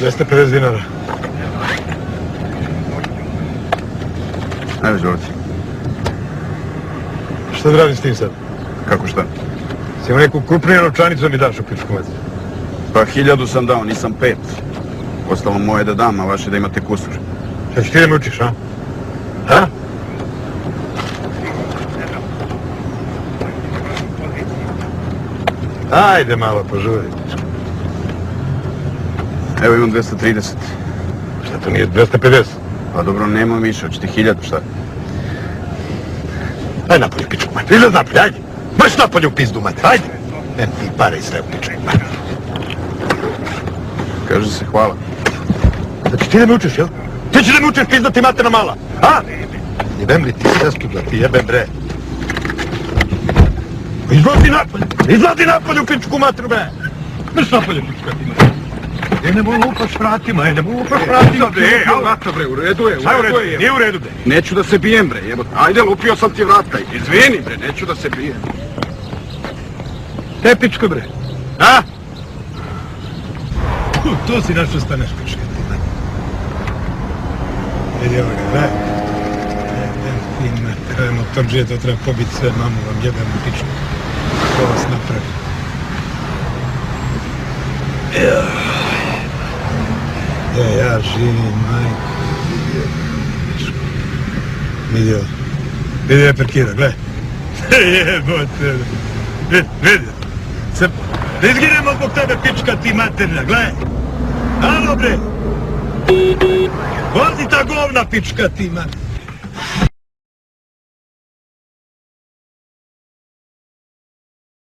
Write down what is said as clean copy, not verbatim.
250 dinara. Ajde, izvolite. Šta da radim s tim sad? Kako šta? Si imao neku krupniju novčanicu da mi daš u pičku mater? Pa 1000 sam dao, nisam 5. Ostalo moje da dam, a vaše da imate kusur. Šta ćeš ti da me učiš, a? A? Ajde malo požuri. Evo imam 230. Šta to nije 250? Pa dobro, nema više, hoćete 1000, šta? Ajde napolje pičku mater, izlaz napolje, ajde! Baš napolje u pizdu mater, ajde! Nem ti pare i sve u pičku mater. Kaže se hvala. Znači ti da me učiš, jel? Ti ćeš da me učiš pizda ti materna mala, a? Jebem li ti sesku da ti jebem bre? Izlazi napolje u pičku mater bre! Baš napolje pička ti mater. Nemoj lupaš vratima, nemoj lupaš vratima. Vrata bre, u redu je, Šta je u redu? Nije u redu bre. Neću da se bijem bre, jebote. Ajde, lupio sam ti vrata. Izvini bre, neću da se bijem. Te pičko bre, a? Tu si našo staneš pička ti mater. Vidi ovo ga, gledaj. Jebem mater, motorđije, to treba pobiti sve, mamu vam jebem u pičku. Ko vas napravi? Ja živim, majko. Vidi je parkira, gledaj. Jebote. Vidi. Da izginemo zbog tebe, pička ti materina, gledaj. Alo bre. Vozi ta govna, pička ti materina.